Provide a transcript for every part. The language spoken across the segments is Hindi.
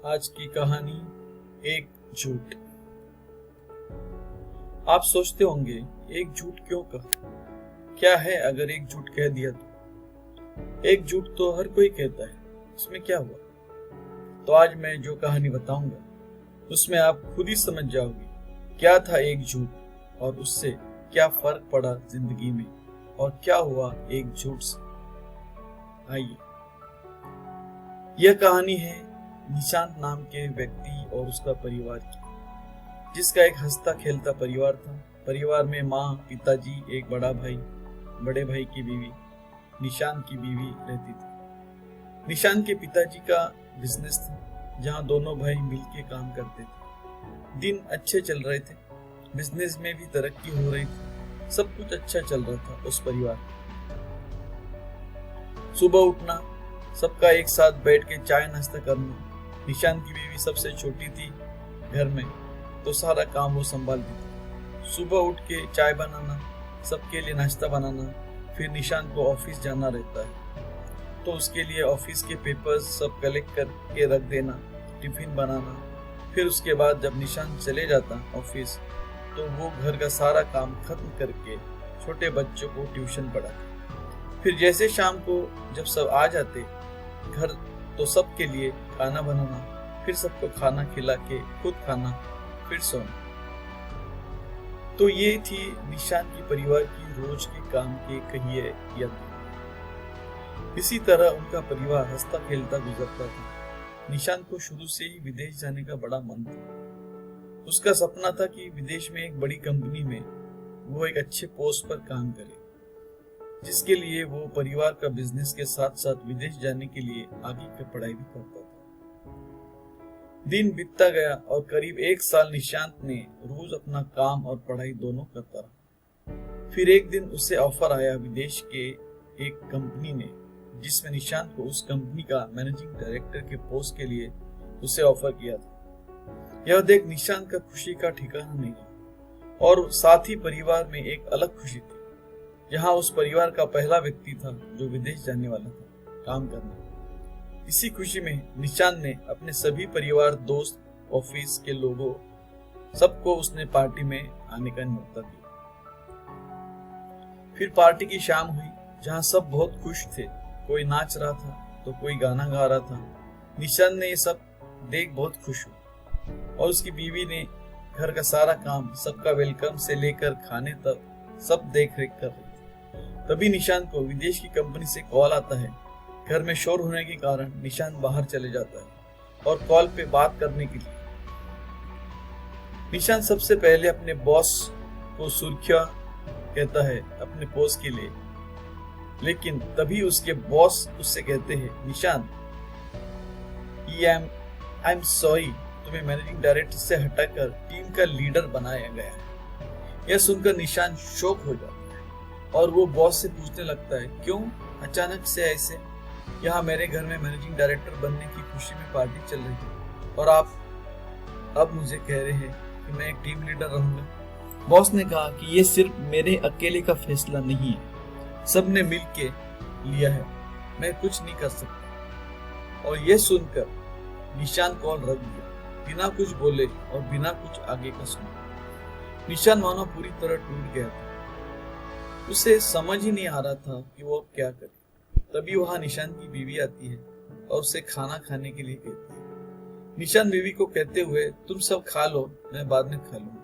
आज की कहानी एक झूठ। आप सोचते होंगे एक झूठ क्यों कहा? क्या है अगर एक झूठ कह दिया तो? एक झूठ तो हर कोई कहता है, उसमें क्या हुआ? तो आज मैं जो कहानी बताऊंगा उसमें आप खुद ही समझ जाओगे क्या था एक झूठ और उससे क्या फर्क पड़ा जिंदगी में और क्या हुआ एक झूठ से। आइए, यह कहानी है निशांत नाम के व्यक्ति और उसका परिवार की, जिसका एक हंसता खेलता परिवार था। परिवार में माँ, पिताजी, एक बड़ा भाई, बड़े भाई की बीवी, निशांत की बीवी रहती थी। निशांत के पिताजी का बिजनेस था जहाँ दोनों भाई मिलके काम करते थे। दिन अच्छे चल रहे थे, बिजनेस में भी तरक्की हो रही थी, सब कुछ अच्छा चल रहा था उस परिवार में। सुबह उठना, सबका एक साथ बैठ के चाय नाश्ता करना। निशांत की बीवी सबसे छोटी थी घर में, तो सारा काम वो संभालती थी। सुबह उठ के चाय बनाना, सबके लिए नाश्ता बनाना, फिर निशांत को ऑफिस जाना रहता है तो उसके लिए ऑफिस के पेपर्स सब कलेक्ट करके रख देना, टिफिन बनाना। फिर उसके बाद जब निशांत चले जाता ऑफिस तो वो घर का सारा काम खत्म करके छोटे बच्चों को ट्यूशन पढ़ाते। फिर जैसे शाम को जब सब आ जाते घर तो सबके लिए खाना बनाना, फिर सबको खाना खिला के खुद खाना, फिर सोना। तो ये थी निशांत की परिवार की रोज के काम के कहिए या इसी तरह उनका परिवार हंसता खेलता गुजरता था। निशांत को शुरू से ही विदेश जाने का बड़ा मन था। उसका सपना था कि विदेश में एक बड़ी कंपनी में वो एक अच्छे पोस्ट पर काम करे, जिसके लिए वो परिवार का बिजनेस के साथ साथ विदेश जाने के लिए आगे की पढ़ाई भी करता था। दिन बीतता गया और करीब 1 साल निशांत ने रोज अपना काम और पढ़ाई दोनों करता रहा। फिर एक दिन उसे ऑफर आया विदेश के एक कंपनी ने, जिसमें निशांत को उस कंपनी का मैनेजिंग डायरेक्टर के पोस्ट के लिए उसे ऑफर किया था। यह देख निशांत का खुशी का ठिकाना नहीं रहा और साथ ही परिवार में एक अलग खुशी थी, जहां उस परिवार का पहला व्यक्ति था जो विदेश जाने वाला था काम करने। इसी खुशी में निशांत ने अपने सभी परिवार, दोस्त, ऑफिस के लोगों सबको उसने पार्टी में आने का न्योता दिया। फिर पार्टी की शाम हुई जहां सब बहुत खुश थे। कोई नाच रहा था तो कोई गाना गा रहा था। निशांत ने ये सब देख बहुत खुश हुआ और उसकी बीवी ने घर का सारा काम, सबका वेलकम से लेकर खाने तक सब देख रेख कर रही थी। तभी निशांत को विदेश की कंपनी से कॉल आता है। घर में शोर होने के कारण निशांत बाहर चले जाता है और कॉल पे बात करने के लिए निशांत सबसे पहले अपने बॉस को सुर्खिया कहता है अपने पोस्ट के लिए, लेकिन तभी उसके बॉस उससे कहते हैं, निशांत, आई एम सॉरी, तुम्हें मैनेजिंग डायरेक्टर से हटाकर टीम का लीडर बनाया गया है। यह सुनकर निशांत शॉक हो जाता है और वो बॉस से पूछने लगता है, क्यों अचानक से ऐसे? यहाँ मेरे घर में मैनेजिंग डायरेक्टर बनने की खुशी में पार्टी चल रही है और आप अब मुझे कह रहे हैं कि मैं एक टीम लीडर रहूंगा। बॉस ने कहा कि ये सिर्फ मेरे अकेले का फैसला नहीं है, सबने मिलके लिया है, मैं कुछ नहीं कर सकता। और ये सुनकर निशांत कॉल रख दिया, बिना कुछ बोले और बिना कुछ आगे का सुना। निशांत मानो पूरी तरह टूट गया था। उसे समझ ही नहीं आ रहा था कि वो अब क्या करे। तभी वहां निशांत की बीवी आती है और उसे खाना खाने के लिए कहती है। निशांत बीवी को कहते हुए, तुम सब खा लो, मैं बाद में खा लूंगा।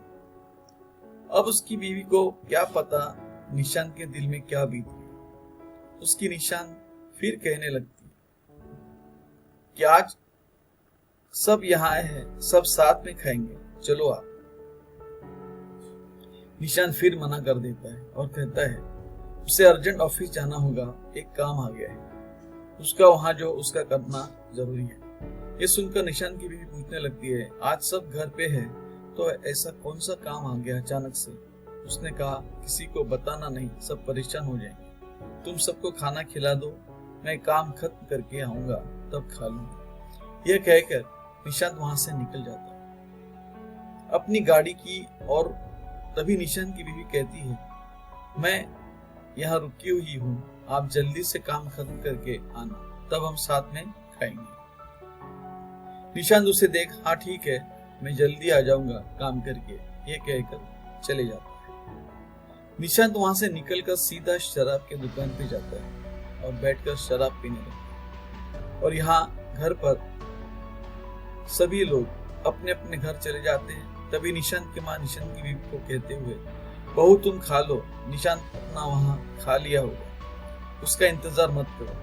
अब उसकी बीवी को क्या पता निशांत के दिल में क्या बीत रही। उसकी निशांत फिर कहने लगती है कि आज सब यहाँ आए हैं, सब साथ में खाएंगे, चलो आप। निशांत फिर मना कर देता है और कहता है उसे अर्जेंट ऑफिस जाना होगा, एक काम आ गया है उसका, वहां जो उसका करना जरूरी है। ये सुनकर निशांत की बीवी पूछने लगती है, आज सब घर पे है तो ऐसा कौन सा काम आ गया अचानक से? उसने कहा, किसी को बताना नहीं, सब परेशान हो जाएंगे, तुम सबको खाना खिला दो, मैं काम खत्म करके आऊंगा तब खा लूंगा। यह कहकर निशांत वहां से निकल जाता है अपनी गाड़ी की और तभी निशांत की बीवी कहती है, मैं यहाँ रुकी हुई हूँ, आप जल्दी से काम खत्म करके आना, तब हम साथ में खाएंगे। निशांत उसे देख हाँ ठीक है मैं जल्दी आ जाऊंगा काम करके ये कहकर चले जाता है। निशांत वहां से निकलकर सीधा शराब के दुकान पे जाता है और बैठकर शराब पीने लगता है। और यहाँ घर पर सभी लोग अपने अपने घर चले जाते हैं। तभी निशांत की माँ निशांत की बीवी को कहते हुए बहू तुम खा लो, निशांत अपना वहां खा लिया होगा, उसका इंतजार मत करो।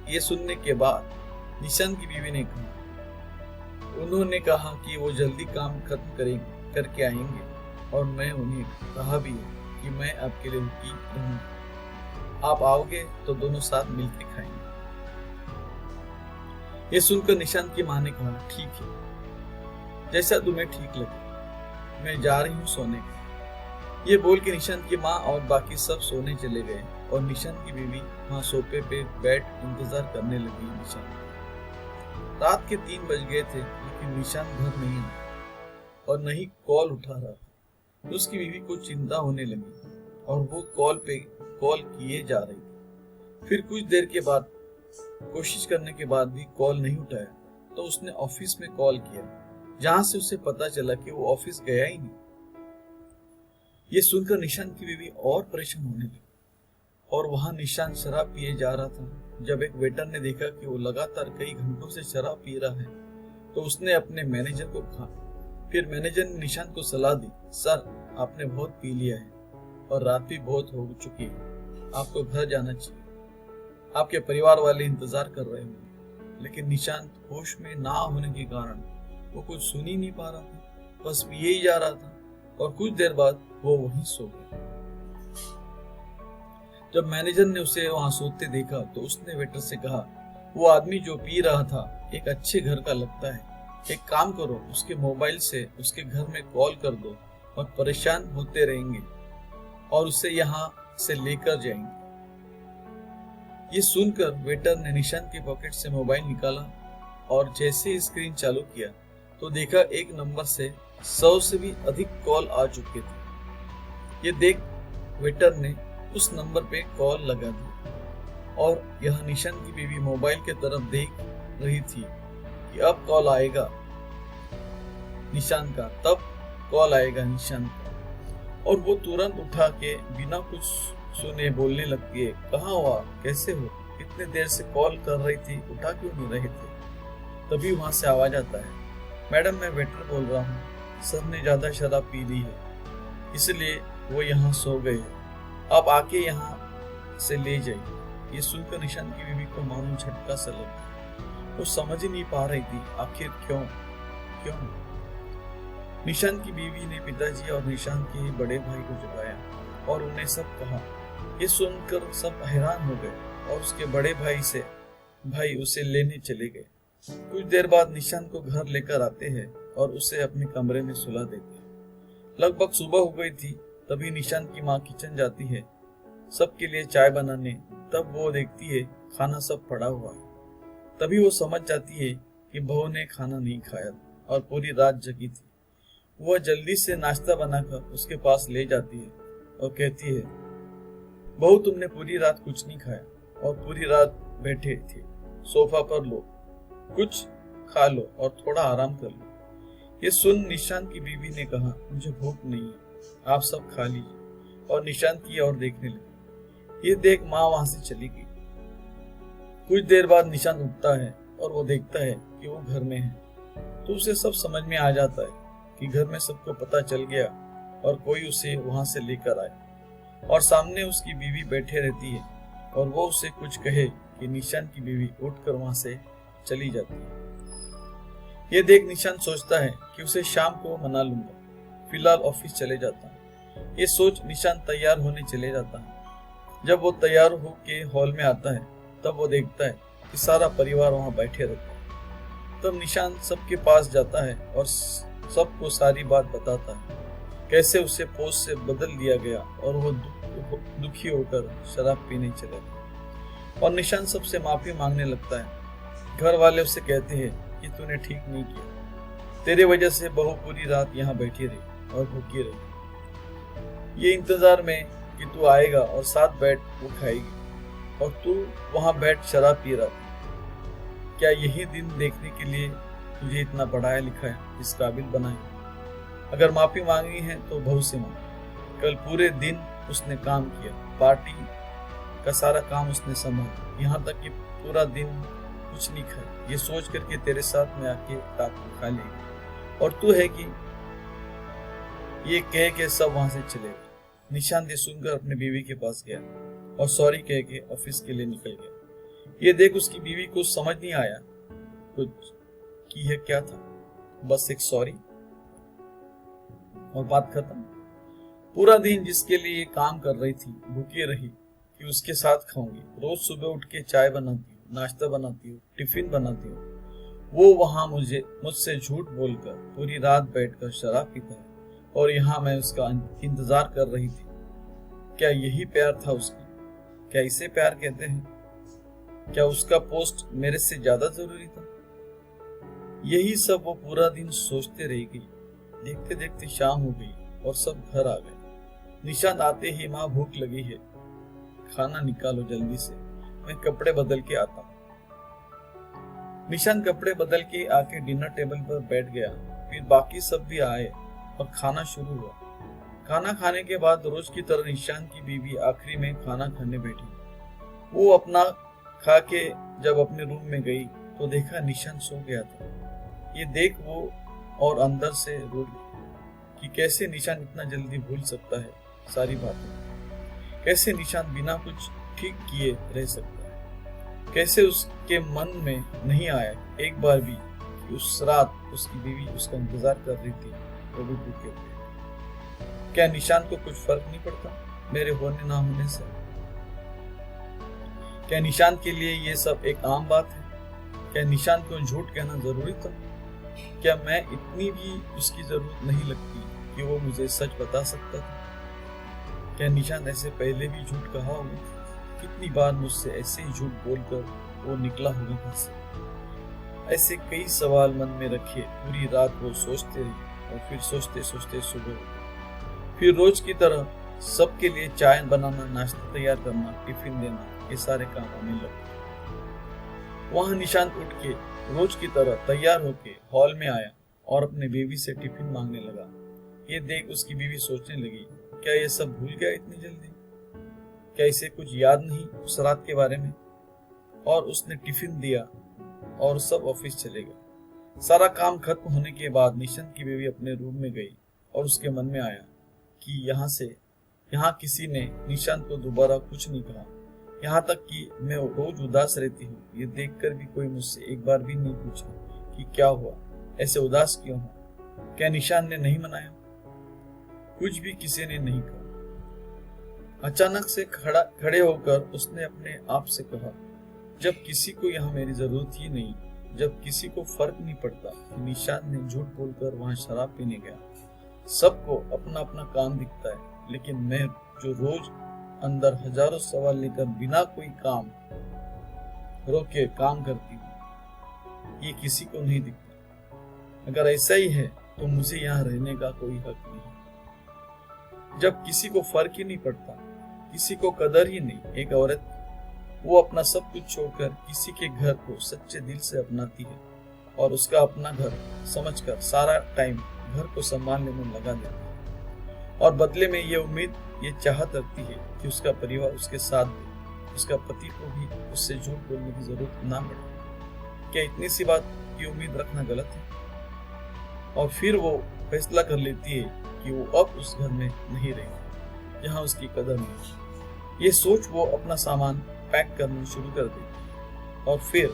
ये सुनने के बाद निशांत की बीवी ने कहा उन्होंने कहा कि वो जल्दी काम खत्म करके आएंगे और मैं उन्हें कहा भी है कि मैं आपके लिए रुकी रहूंगी, आप आओगे तो दोनों साथ मिलकर खाएंगे। ये सुनकर निशांत की माँ ने कहा ठीक है, जैसा तुम्हें ठीक लगे, मैं जा रही हूँ सोने को। ये बोल के निशांत की माँ और बाकी सब सोने चले गए और निशांत की बीवी वहां सोफे पे बैठ इंतजार करने लगी। निशांत रात के 3 बज गए थे लेकिन निशांत घर नहीं आया और नहीं कॉल उठा रहा था। तो उसकी बीवी को चिंता होने लगी और वो कॉल पे कॉल किए जा रही थी। फिर कुछ देर के बाद कोशिश करने के बाद भी कॉल नहीं उठाया तो उसने ऑफिस में कॉल किया, जहां से उसे पता चला कि वो ऑफिस गया ही नहीं। ये सुनकर निशांत की बीवी और परेशान होने लगी और वहां निशांत शराब पिए जा रहा था। जब एक वेटर ने देखा कि वो लगातार कई घंटों से शराब पी रहा है तो उसने अपने मैनेजर को कहा। फिर मैनेजर ने निशांत को सलाह दी, सर आपने बहुत पी लिया है और रात भी बहुत हो चुकी है, आपको घर जाना चाहिए, आपके परिवार वाले इंतजार कर रहे होंगे। लेकिन निशांत होश में ना होने के कारण वो कुछ सुन ही नहीं पा रहा था, बस पिए ही जा रहा था और कुछ देर बाद वो वहीं सो गया। जब मैनेजर ने उसे वहां सोते देखा तो उसने वेटर से कहा वो आदमी जो पी रहा था एक अच्छे घर का लगता है, एक काम करो उसके मोबाइल से उसके घर में कॉल कर दो और परेशान होते रहेंगे और उसे यहाँ से लेकर जाएंगे। ये सुनकर वेटर ने निशांत के पॉकेट से मोबाइल निकाला और जैसे ही स्क्रीन चालू किया तो देखा एक नंबर से 100 से भी अधिक कॉल आ चुके थे। ये देख वेटर ने उस नंबर पे कॉल लगा दी और यह निशांत की बीवी मोबाइल के तरफ देख रही थी कि अब कॉल आएगा निशांत का, तब कॉल आएगा निशांत का। और वो तुरंत उठा के बिना कुछ सुने बोलने लगती है, कहाँ हो आप, कैसे हो, इतने देर से कॉल कर रही थी, उठा क्यों नहीं रहे थे। तभी वहां से आवाज आता है, मैडम मैं वेटर बोल रहा हूँ, सर ने ज्यादा शराब पी ली है इसलिए वो यहाँ सो गए, आप आके यहाँ से ले जाइए। ये सुनकर निशांत की बीवी को मालूम झटका सा लगा, वो समझ ही नहीं पा रही थी आखिर क्यों। निशांत की बीवी ने पिताजी और निशांत के बड़े भाई को जगाया और उन्हें सब कहा। ये सुनकर सब हैरान हो गए और उसके बड़े भाई उसे लेने चले गए। कुछ देर बाद निशांत को घर लेकर आते हैं और उसे अपने कमरे में सुला देते हैं। लगभग सुबह हो गई थी, तभी निशांत की माँ किचन जाती है सबके लिए चाय बनाने। तब वो देखती है खाना सब पड़ा हुआ है। तभी वो समझ जाती है कि बहू ने खाना नहीं खाया और पूरी रात जगी थी। वह जल्दी से नाश्ता बनाकर उसके पास ले जाती है और कहती है, बहू तुमने पूरी रात कुछ नहीं खाया और पूरी रात बैठे थे, सोफा पर लो, कुछ खा लो और थोड़ा आराम कर लो। ये सुन निशांत की बीवी ने कहा, मुझे भूख नहीं है, आप सब खा लीजिए, और निशांत की ओर देखने लगी। ये देख माँ वहां से चली गई। कुछ देर बाद निशांत उठता है और वो देखता है कि वो घर में है, तो उसे सब समझ में आ जाता है कि घर में सबको पता चल गया और कोई उसे वहां से लेकर आए और सामने उसकी बीवी बैठे रहती है और वो उसे कुछ कहे कि निशांत की बीवी उठकर वहां से चली जाती है। ये देख निशांत सोचता है कि उसे शाम को मना लूंगा, फिलहाल ऑफिस चले जाता हूँ। ये सोच निशांत तैयार होने चले जाता है। जब वो तैयार होके हॉल में आता है तब वो देखता है कि सारा परिवार वहां बैठे रहता है। तब निशांत सबके पास जाता है और सबको सारी बात बताता है, कैसे उसे पोस्ट से बदल दिया गया और वो दुखी होकर शराब पीने चले गए। और निशांत सबसे माफी मांगने लगता है। घर वाले उसे कहते हैं कि तूने ठीक नहीं किया, तेरे वजह से बहू पूरी रात यहाँ बैठी रही और भूखी रही। ये इंतजार में कि तू आएगा और साथ बैठ वो खाएगी और तू वहां बैठ शराब पी रहा था। क्या यही दिन देखने के लिए तुझे इतना पढ़ाया लिखाया, इस काबिल बनाया। अगर माफी मांगनी है तो बहू से मांग। कल पूरे दिन उसने काम किया, पार्टी का सारा काम उसने संभाला, यहाँ तक कि पूरा दिन कुछ नहीं खाया, ये सोच करके तेरे साथ में आके रात को खा लेगा। और तू है कि ये कह के सब वहां से चले गए। निशांत ये सुनकर अपने बीवी के पास गया और सॉरी कह के ऑफिस के लिए निकल गया। ये देख उसकी बीवी को समझ नहीं आया कुछ कि यह क्या था, बस एक सॉरी और बात खत्म। पूरा दिन जिसके लिए काम कर रही थी भूखी रही कि उसके साथ खाऊंगी। रोज सुबह उठ के चाय बनाती हूँ, नाश्ता बनाती हूँ, टिफिन बनाती हूँ। वो वहां मुझसे झूठ बोलकर पूरी रात बैठकर शराब पीता है और यहाँ मैं उसका इंतजार कर रही थी। क्या यही प्यार था उसका? क्या इसे प्यार कहते हैं? क्या उसका पोस्ट मेरे से ज्यादा जरूरी था? यही सब वो पूरा दिन सोचते रह गई। देखते देखते शाम हो गई और सब घर आ गए। निशांत आते ही माँ भूख लगी है, खाना निकालो जल्दी से, मैं कपड़े बदल के आता हूँ। निशांत कपड़े बदल के आके डिनर टेबल पर बैठ गया। फिर बाकी सब भी आए और खाना शुरू हुआ। खाना खाने के बाद रोज की तरह निशांत की बीवी आखिरी में खाना खाने बैठी। वो अपना खा के जब अपने रूम में गई तो देखा निशांत सो गया था। ये देख वो और अंदर से रो गई कि कैसे निशांत इतना जल्दी भूल सकता है सारी बातें। कैसे निशांत बिना कुछ ठीक किए रह सकता है। कैसे उसके मन में नहीं आया एक बार भी कि उस रात उसकी बीवी उसका इंतजार कर रही थी, वो भी भूखे थे। क्या निशांत को कुछ फर्क नहीं पड़ता मेरे होने ना होने से? क्या निशांत के लिए ये सब एक आम बात है? क्या निशांत को झूठ कहना जरूरी था? क्या मैं इतनी भी उसकी जरूरत नहीं लगती कि वो मुझे सच बता सकता था? क्या निशांत ऐसे पहले भी झूठ कहा होगा? कितनी बार मुझसे ऐसे ही झूठ बोलकर वो निकला होगा घर से? ऐसे कई सवाल मन में रखे पूरी रात वो सोचते रहे और फिर सोचते सोचते सुबह हो गई। फिर रोज की तरह सबके लिए चाय बनाना, नाश्ता तैयार करना, टिफिन देना, ये सारे काम होने लगे। वहां निशांत उठ के रोज की तरह तैयार होके हॉल में आया और अपने बीवी से टिफिन मांगने लगा। ये देख उसकी बीवी सोचने लगी, क्या ये सब भूल गया इतनी जल्दी? क्या इसे कुछ याद नहीं उस रात के बारे में? और उसने टिफिन दिया और सब ऑफिस चले गए। सारा काम खत्म होने के बाद निशांत की बीवी अपने रूम में गई और उसके मन में आया कि यहाँ किसी ने निशांत को दोबारा कुछ नहीं कहा। यहाँ तक कि मैं रोज उदास रहती हूँ, ये देखकर भी कोई मुझसे एक बार भी नहीं पूछा कि क्या हुआ, ऐसे उदास क्यों हो? क्या निशांत ने नहीं मनाया? कुछ भी किसी ने नहीं कहा। अचानक से खड़े होकर उसने अपने आप से कहा, जब किसी को यहाँ मेरी जरूरत ही नहीं, जब किसी को फर्क नहीं पड़ता कि निशांत ने झूठ बोलकर वहां शराब पीने गया, सबको अपना अपना काम दिखता है, लेकिन मैं जो रोज अंदर हजारों सवाल लेकर बिना कोई काम रोके काम करती हूँ, ये किसी को नहीं दिखता। अगर ऐसा ही है तो मुझे यहाँ रहने का कोई हक नहीं। जब किसी को फर्क ही नहीं पड़ता, किसी को कदर ही नहीं, एक औरत वो अपना सब कुछ छोड़कर किसी के घर को सच्चे दिल से अपनाती है और उसका अपना घर समझकर सारा टाइम घर को संभालने में लगा देती है और बदले में ये उम्मीद, ये चाहत रखती है कि उसका परिवार उसके साथ दे, उसका पति को भी उससे झूठ बोलने की जरूरत ना पड़े। क्या इतनी सी बात की उम्मीद रखना गलत है? और फिर वो फैसला कर लेती है कि वो अब उस घर में नहीं रहेगी जहाँ उसकी कदर नहीं। ये सोच वो अपना सामान पैक करना शुरू कर देती और फिर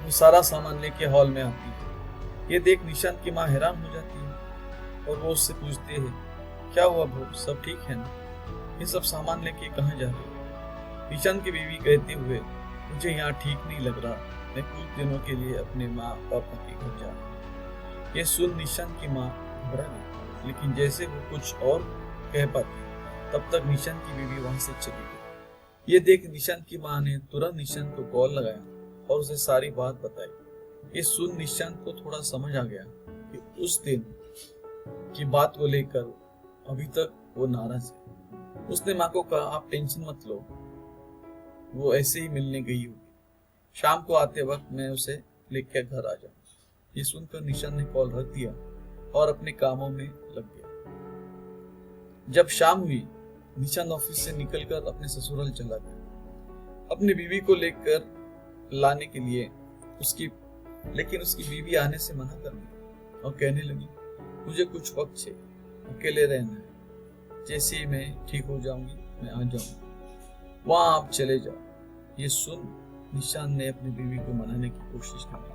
वो सारा सामान लेके हॉल में आती है। ये देख निशांत की माँ हैरान हो जाती है और वो उससे पूछते हैं, क्या हुआ बहू, सब ठीक है ना? ये सब सामान लेके कहाँ जा रही है? निशांत की बीवी कहते हुए, मुझे यहाँ ठीक नहीं लग रहा, मैं कुछ दिनों के लिए अपने माँ पापा के घर जा रहा हूँ। ये सुन निशांत की माँ घबरा गई, लेकिन जैसे वो कुछ और कह पाती तब तक निशांत की बीवी वहां से चली गई। ये देख निशांत की माँ ने तुरंत निशांत को कॉल लगाया और उसे सारी बात बताई। ये सुन निशांत को थोड़ा समझ आ गया कि उस दिन की बात को लेकर अभी तक वो नाराज है। उसने माँ को कहा, आप टेंशन मत लो, वो ऐसे ही मिलने गई होगी, शाम को आते वक्त मैं उसे लेकर घर आ जाऊंगा। ये सुनकर निशान ने कॉल रख दिया और अपने कामों में लग गया। जब शाम हुई, निशान ऑफिस से निकलकर अपने ससुराल चला गया अपनी बीवी को लेकर लाने के लिए। लेकिन उसकी बीवी आने से मना कर दी और कहने लगी, मुझे कुछ वक्त चाहिए, अकेले रहना है, जैसे ही मैं ठीक हो जाऊंगी मैं आ जाऊंगी, वहां आप चले जाओ। ये सुन निशान ने अपनी बीवी को मनाने की कोशिश की,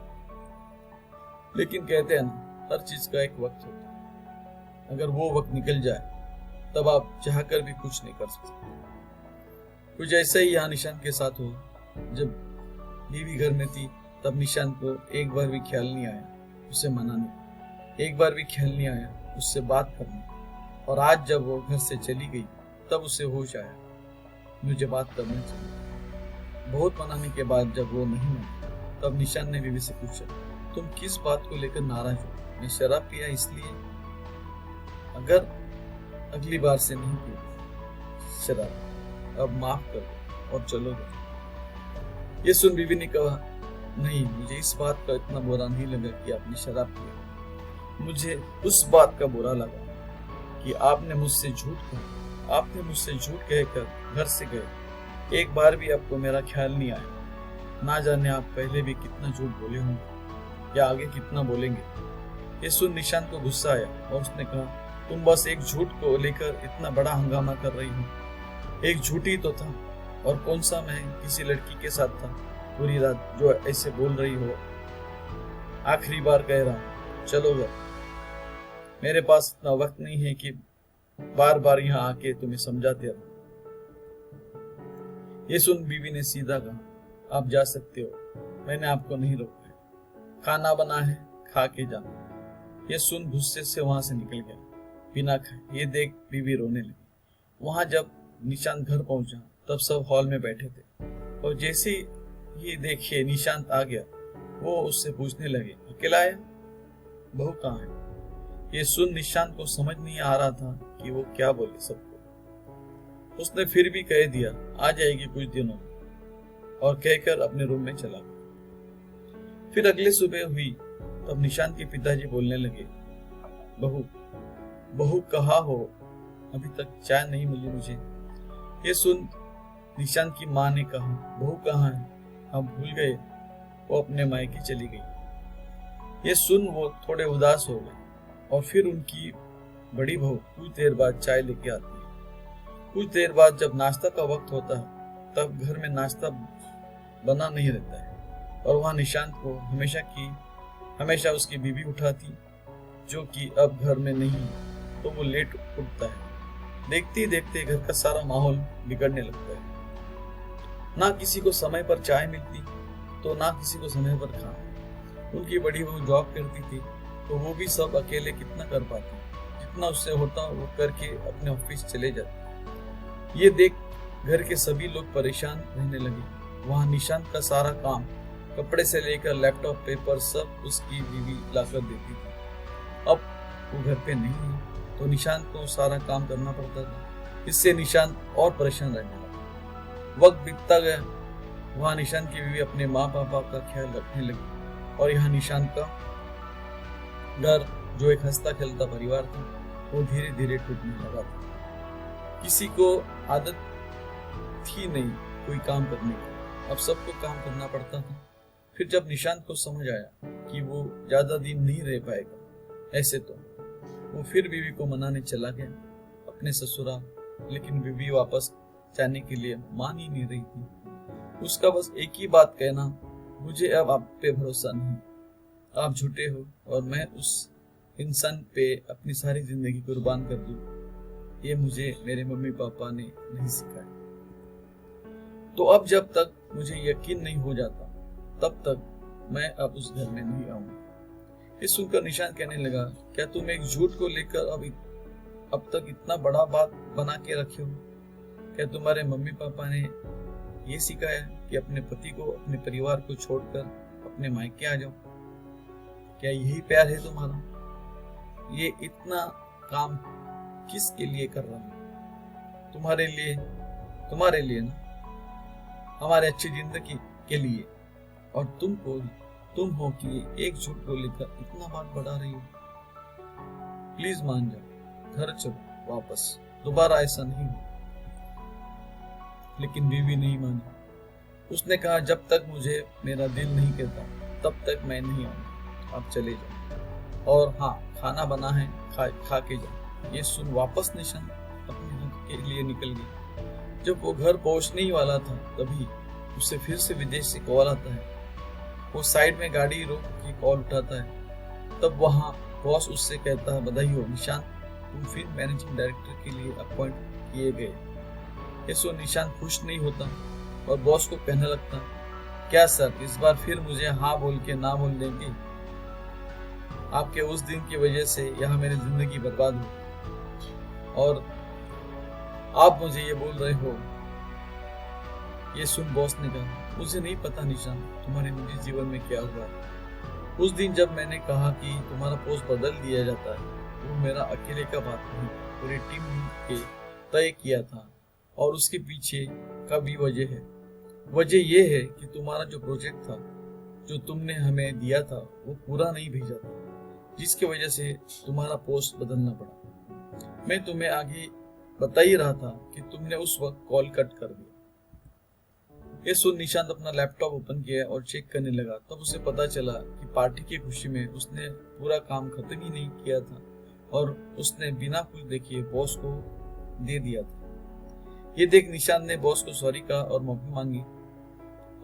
लेकिन कहते हैं ना, हर चीज का एक वक्त होता है। अगर वो वक्त निकल जाए तब आप चाहकर भी कुछ नहीं कर सकते। कुछ ऐसा ही यहाँ निशान के साथ हुआ। जब बीवी घर में थी तब निशान को एक बार भी ख्याल नहीं आया उसे मनाने, एक बार भी ख्याल नहीं आया उससे बात करने। और आज जब वो घर से चली गई तब उसे होश आया, मुझे बात करना चाहिए। बहुत मनाने के बाद जब वो नहीं मानी तब निशान ने बीवी से पूछा, तुम किस बात को लेकर नाराज हो? मैं शराब पिया इसलिए? अगर अगली बार से नहीं पिया शराब, अब माफ कर और चलो गए। ये सुन बीवी ने कहा, नहीं, मुझे इस बात का इतना बुरा नहीं लगा कि आपने शराब पिया। मुझे उस बात का बुरा लगा कि आपने मुझसे झूठ कहकर घर से गए। एक बार भी आपको मेरा ख्याल नहीं आया। ना जाने आप पहले भी कितना झूठ बोले होंगे या आगे कितना बोलेंगे। ये सुन निशान को गुस्सा आया और उसने कहा, तुम बस एक झूठ को लेकर इतना बड़ा हंगामा कर रही हो। एक झूठ ही तो था, और कौन सा मैं किसी लड़की के साथ था पूरी रात जो ऐसे बोल रही हो। आखिरी बार कह रहा हूं, चलो घर। मेरे पास इतना वक्त नहीं है कि बार बार यहाँ आके तुम्हें समझाते रहो। ये सुन बीवी ने सीधा कहा, आप जा सकते हो, मैंने आपको नहीं रोका है। खाना बना है, खा के जाना। ये सुन गुस्से से वहां से निकल गया बिना खाए। ये देख बीवी रोने लगी। वहां जब निशांत घर पहुंचा तब सब हॉल में बैठे थे, और जैसे ये देखे निशांत आ गया, वो उससे पूछने लगे, अकेला आया? बहू कहाँ है? ये सुन निशांत को समझ नहीं आ रहा था कि वो क्या बोले सबको। उसने फिर भी कह दिया, आ जाएगी कुछ दिनों में, और कहकर अपने रूम में चला गया। फिर अगले सुबह हुई तब निशांत के पिताजी बोलने लगे, बहू कहाँ हो? अभी तक चाय नहीं मिली मुझे। ये सुन निशांत की माँ ने कहा, बहू कहाँ है? हम भूल गए, वो अपने मायके चली गई। ये सुन वो थोड़े उदास हो गए, और फिर उनकी बड़ी बहू कुछ देर बाद चाय लेके आती है। कुछ देर बाद जब नाश्ता का वक्त होता है तब घर में नाश्ता बना नहीं रहता है, और वहां निशांत को हमेशा उसकी बीवी उठाती, जो कि अब घर में नहीं है, तो वो लेट उठता है। देखते ही देखते घर का सारा माहौल बिगड़ने लगता है। ना किसी को समय पर चाय मिलती, तो ना किसी को समय पर खाना। उनकी बड़ी बहू जॉब करती थी, तो वो भी सब अकेले कितना कर पाती। जितना उससे होता वो करके अपने ऑफिस चले जाते। ये देख घर के सभी लोग परेशान रहने लगे। वहां निशांत का सारा काम, कपड़े से लेकर लैपटॉप, पेपर, सब उसकी बीवी लाकर देती थी। अब वो घर पे नहीं है, तो निशांत को सारा काम करना पड़ता था। इससे निशांत और परेशान रहने लगा। वक्त बीतता गया। वहां निशांत की बीवी अपने माँ पापा का ख्याल रखने लगी, और यहाँ निशांत का घर, जो एक हंसता खेलता परिवार था, वो धीरे धीरे टूटने लगा था। किसी को आदत थी नहीं कोई काम करने की, अब सबको काम करना पड़ता था। फिर जब निशांत को समझ आया कि वो ज्यादा दिन नहीं रह पाएगा ऐसे, तो वो फिर बीवी को मनाने चला गया अपने ससुराल। लेकिन बीवी वापस जाने के लिए मान ही नहीं रही थी। उसका बस एक ही बात कहना, मुझे अब आप पे भरोसा नहीं, आप झूठे हो, और मैं उस इंसान पे अपनी सारी जिंदगी कुर्बान कर दूं, ये मुझे मेरे मम्मी पापा ने नहीं सिखाया। तो अब जब तक मुझे यकीन नहीं हो जाता तब तक मैं अब उस घर में नहीं आऊंगा। ये सुनकर निशांत कहने लगा, क्या तुम एक झूठ को लेकर अब तक इतना बड़ा बात बना के रखे हो? क्या तुम्हारे मम्मी पापा ने ये सिखाया कि अपने पति को, अपने परिवार को छोड़कर अपने मायके आ जाओ? क्या यही प्यार है तुम्हारा? ये इतना काम किसके लिए कर रहा हूं? तुम्हारे लिए ना, हमारे अच्छी जिंदगी के लिए। और तुम हो कि एक झूठ बोलकर इतना बात बढ़ा रही हो। प्लीज मान जाओ, घर चलो वापस, दोबारा ऐसा नहीं हो। लेकिन बीवी नहीं मानी। उसने कहा जब तक मुझे मेरा दिल नहीं कहता तब तक मैं नहीं आऊंगा, आप चले जाओ। और हाँ, खाना बना है, खा के जाओ। ये सुन वापस निशान अपने घर के लिए निकल गई। जब वो घर पहुंचने ही वाला था तभी उसे फिर से विदेश से कॉल आता है। वो साइड में गाड़ी रोक के कॉल उठाता है। तब वहाँ बॉस उससे कहता है, बधाई हो निशान, तुम फिर मैनेजिंग डायरेक्टर के लिए अपॉइंट किए गए। ये सुन निशान खुश नहीं होता और बॉस को कहने लगता, क्या सर इस बार फिर मुझे हाँ बोल के ना बोल देंगे? आपके उस दिन की वजह से यहाँ मेरी जिंदगी बर्बाद हो और आप मुझे ये बोल रहे हो। ये सुन बॉस ने कहा, मुझे नहीं पता निशान तुम्हारे निजी जीवन में क्या हुआ। उस दिन जब मैंने कहा कि तुम्हारा पोस्ट बदल दिया जाता है, वो मेरा अकेले का बात नहीं, पूरी टीम के तय किया था और उसके पीछे का भी वजह है। वजह ये है कि तुम्हारा जो प्रोजेक्ट था जो तुमने हमें दिया था वो पूरा नहीं भेजा था, जिसकी वजह से तुम्हारा पोस्ट बदलना पड़ा। मैं तुम्हें आगे बता ही रहा था कि तुमने उस वक्त कॉल कट कर दिया। ये सुन निशांत अपना लैपटॉप ओपन किया और चेक करने लगा। तब उसे पता चला कि पार्टी की खुशी में उसने पूरा काम खत्म ही नहीं किया था और उसने बिना कुछ देखे बॉस को दे दिया था। ये देख निशांत ने बॉस को सॉरी कहा और माफी मांगी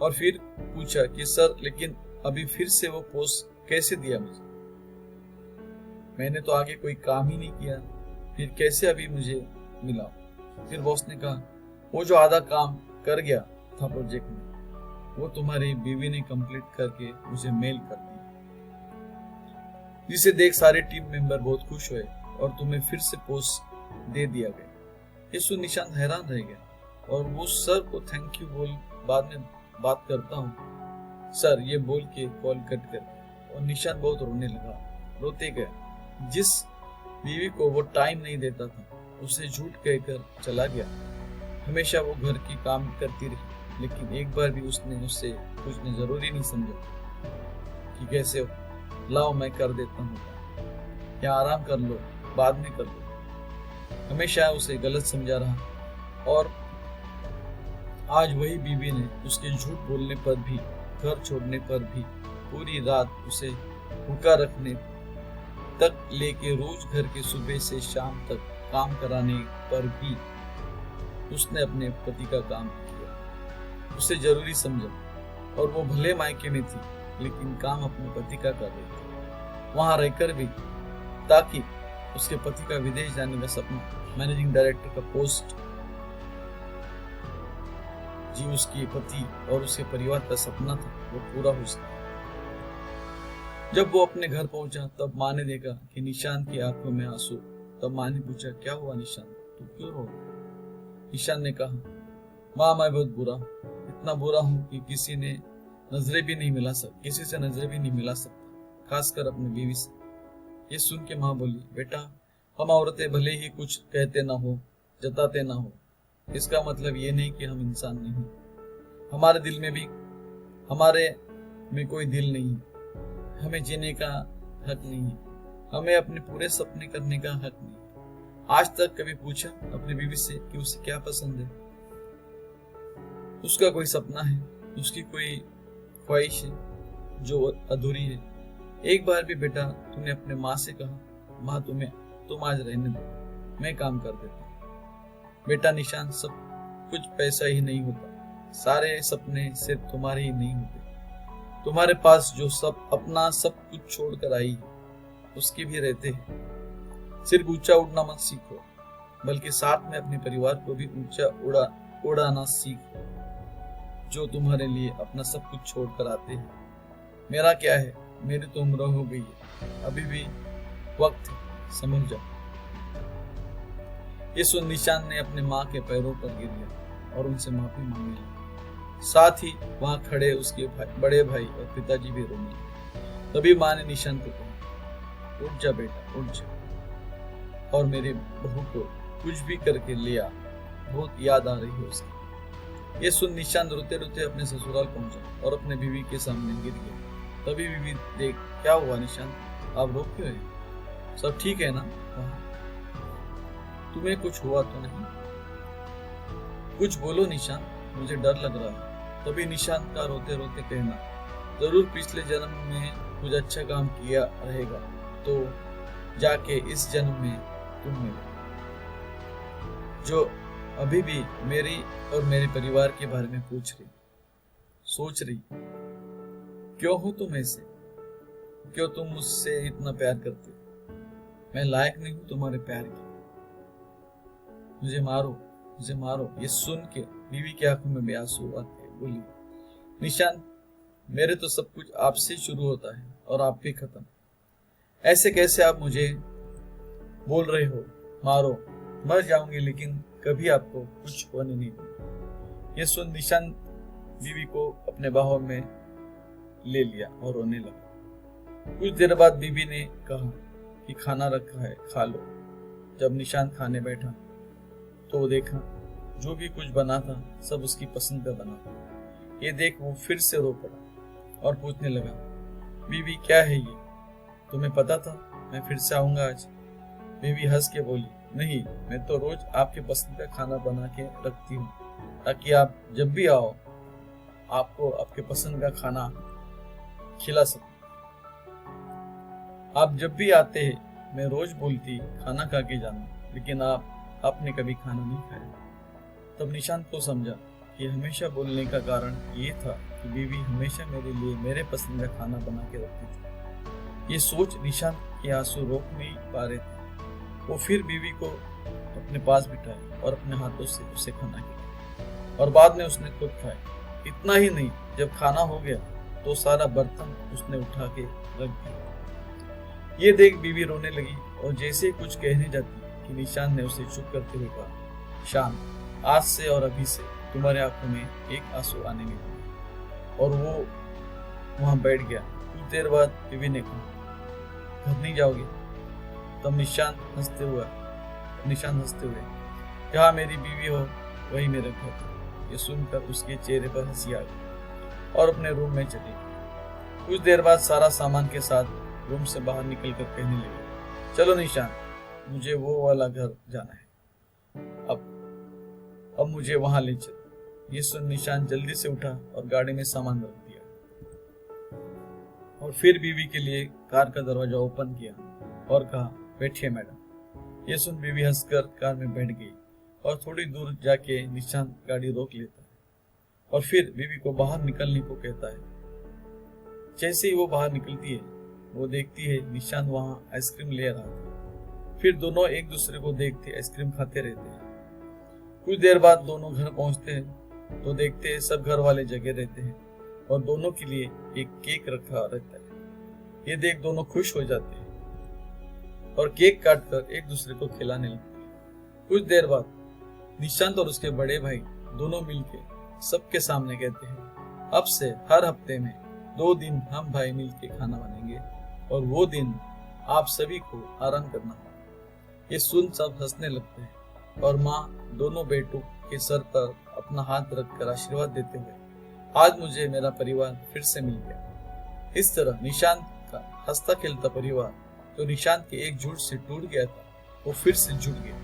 और फिर पूछा कि सर लेकिन अभी फिर से वो पोस्ट कैसे दिया मुझे? मैंने तो आगे कोई काम ही नहीं किया, फिर कैसे अभी मुझे मिला? फिर बॉस ने कहा, वो जो आधा काम कर गया था प्रोजेक्ट में, वो तुम्हारी बीवी ने कंप्लीट करके मुझे मेल कर दी, जिसे देख सारे टीम मेंबर बहुत खुश हुए और तुम्हें फिर से पोस्ट दे दिया गया। ये सुन निशांत हैरान रह गया और वो सर को थैंक यू बोल बाद में बात करता हूँ सर ये बोल के कॉल कट कर। और निशांत बहुत रोने लगा, रोते गया। जिस बीवी को वो टाइम नहीं देता था उसे झूठ कहकर चला गया। हमेशा वो घर की काम करती रही, लेकिन एक बार भी उसने उससे पूछना जरूरी नहीं समझा कि कैसे हो, लाओ मैं कर देता हूँ या आराम कर लो, बाद में कर लो। हमेशा उसे गलत समझा रहा और आज वही बीवी ने उसके झूठ बोलने पर भी, घर छोड़ने पर भी, पूरी रात उसे भूखा रखने तक लेके रोज घर के सुबह से शाम तक काम कराने पर भी उसने अपने पति का काम किया। उसे जरूरी समझा और वो भले मायके में थी लेकिन काम अपने पति का कर रही थी, वहां रहकर भी, ताकि उसके पति का विदेश जाने का सपना, मैनेजिंग डायरेक्टर का पोस्ट, जी उसके पति और उसके परिवार का सपना था, वो पूरा हो सका। जब वो अपने घर पहुंचा तब माँ ने देखा कि निशांत की आंखों में आंसू। तब माँ ने पूछा, क्या हुआ निशांत, तू क्यों रो? निशांत ने कहा, माँ मैं बहुत बुरा हूँ, इतना बुरा हूँ कि किसी से नजरें भी नहीं मिला सकता, खासकर अपनी बीवी से। ये सुन के माँ बोली, बेटा हम औरतें भले ही कुछ कहते ना हो, जताते ना हो, इसका मतलब ये नहीं कि हम इंसान नहीं। हमारे में कोई दिल नहीं, हमें जीने का हक नहीं, हमें अपने पूरे सपने करने का हक नहीं। आज तक कभी पूछा अपनी बीवी से कि उसे क्या पसंद है? उसका कोई सपना है, उसकी कोई ख्वाहिश है जो अधूरी है? एक बार भी बेटा तूने अपने माँ से कहा, माँ तुम आज रहने दो, मैं काम कर देता हूँ? बेटा निशांत, सब कुछ पैसा ही नहीं होता, सारे सपने सिर्फ तुम्हारे ही नहीं होते। तुम्हारे पास जो अपना सब कुछ छोड़कर आई है उसके भी रहते हैं। सिर्फ ऊंचा उड़ना मत सीखो, बल्कि साथ में अपने परिवार को भी ऊंचा उड़ाना सीखो, जो तुम्हारे लिए अपना सब कुछ छोड़कर आते हैं। मेरा क्या है, मेरी तो उम्र हो गई है, अभी भी वक्त समझ जाओ। ये सुन निशांत ने अपने माँ के पैरों पर गिर गया और उनसे माफी मांगी। साथ ही वहां खड़े उसके बड़े भाई और पिताजी भी रोने लगे। तभी माँ ने निशांत को कहा, उठ जा बेटा, उठ जा, और मेरे बहू को कुछ भी करके ले आ, बहुत याद आ रही है उसकी। ये सुन निशांत रोते रोते अपने ससुराल पहुंचा और अपने बीवी के सामने गिर गया। तभी बीवी देख, क्या हुआ निशांत, आप रो क्यों रहे? सब ठीक है ना? तुम्हें कुछ हुआ तो नहीं? कुछ बोलो निशांत, मुझे डर लग रहा है। तभी निशांत का रोते रोते कहना, जरूर पिछले जन्म में कुछ अच्छा काम किया रहेगा, तो जाके इस जन्म में तुम मिले, जो अभी भी मेरी और मेरे परिवार के बारे में पूछ रही, सोच रही, क्यों हो तुम ऐसे? क्यों तुम मुझसे इतना प्यार करते हो? मैं लायक नहीं हूं तुम्हारे प्यार की, मुझे मारो, मुझे मारो। ये सुन के बीवी की आंखों में भी आंसू आते बोली, निशांत, मेरे तो सब कुछ आपसे शुरू होता है और आप भी खत्म। ऐसे कैसे आप मुझे बोल रहे हो मारो? मर जाऊंगी लेकिन कभी आपको कुछ होने नहीं दूंगा। ये सुन निशांत बीवी को अपने बाहों में ले लिया और रोने लगा। कुछ देर बाद बीवी ने कहा कि खाना रखा है, खा लो। जब निशांत खाने बैठा तो देखा जो भी कुछ बना था सब उसकी पसंद का बना था। ये देख वो फिर से रो पड़ा और पूछने लगा, बीवी क्या है ये? तुम्हें पता था मैं फिर से आऊंगा आज? बीवी हंस के बोली, नहीं, मैं तो रोज आपके पसंद का खाना बना के रखती हूँ ताकि आप जब भी आओ आपको आपके पसंद का खाना खिला सकूं। आप जब भी आते हैं मैं रोज बोलती खाना खा के जाना, लेकिन आपने कभी खाना नहीं खाया। तब निशांत को समझा कि हमेशा बोलने का कारण ये था कि बीवी हमेशा मेरे लिए मेरे पसंद का खाना बना के रखती थी। ये सोच निशांत के आंसू रोक नहीं पा रहे थे। वो फिर बीवी को अपने पास बिठाया और अपने हाथों से उसे खाना खिलाया और बाद में उसने खुद खाया। इतना ही नहीं, जब खाना हो गया तो सारा बर्तन उसने उठा के रख दिया। ये देख बीवी रोने लगी और जैसे कुछ कहने जाती कि निशांत ने उसे चुप करते हुए कहा, शांत, आज से और अभी से तुम्हारे आंखों में एक आंसू आने नहीं दूंगा। और वो वहां बैठ गया। कुछ देर बाद बीवी ने कहा, घर नहीं जाओगे? तब निशांत हंसते हुए, जहाँ मेरी बीवी हो वही मेरा घर। ये सुनकर उसके चेहरे पर हंसी आ गई और अपने रूम में चली गई। कुछ देर बाद सारा सामान के साथ रूम से बाहर निकलकर कहने लगी, चलो निशांत, मुझे वो वाला घर जाना है, अब मुझे वहां ले चलो। ये सुन निशांत जल्दी से उठा और गाड़ी में सामान रख दिया और फिर बीवी के लिए कार का दरवाजा ओपन किया और कहा, बैठिए मैडम। ये सुन बीवी हंसकर कार में बैठ गई और थोड़ी दूर जाके निशांत गाड़ी रोक लेता है और फिर बीवी को बाहर निकलने को कहता है। जैसे ही वो बाहर निकलती है वो देखती है निशांत वहां आइसक्रीम ले रहा था। फिर दोनों एक दूसरे को देखते आइसक्रीम खाते रहते हैं। कुछ देर बाद दोनों घर पहुंचते हैं तो देखते हैं सब घर वाले जगह रहते हैं और दोनों के लिए एक केक रखा रहता है। ये देख दोनों खुश हो जाते हैं और केक काटकर एक दूसरे को खिलाने लगते हैं। कुछ देर बाद निशांत और उसके बड़े भाई दोनों मिलके सबके सामने कहते हैं, अब से हर हफ्ते में 2 दिन हम भाई मिलके खाना बनेंगे और वो दिन आप सभी को आराम करना होगा। ये सुन सब हंसने लगते हैं और माँ दोनों बेटों के सर पर अपना हाथ रखकर आशीर्वाद देते हुए, आज मुझे मेरा परिवार फिर से मिल गया। इस तरह निशांत का हंसता खेलता परिवार जो निशांत के एकजुट से टूट गया था वो फिर से जुड़ गया।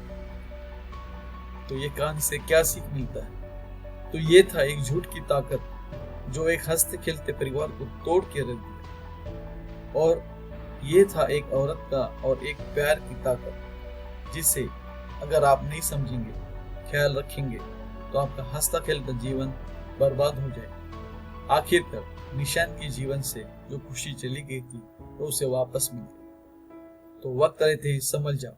तो ये कहानी से क्या सीख मिलता है? तो ये था एक झूठ की ताकत जो एक हंसते खेलते परिवार को तोड़ के रख दिया, और ये था एक औरत का और एक प्यार की ताकत जिसे अगर आप नहीं समझेंगे, ख्याल रखेंगे तो आपका हंसता खेलता जीवन बर्बाद हो जाए। आखिरकार निशांत के जीवन से जो खुशी चली गई थी वो उसे वापस मिल गई। तो वक्त रहते ही समझ जाओ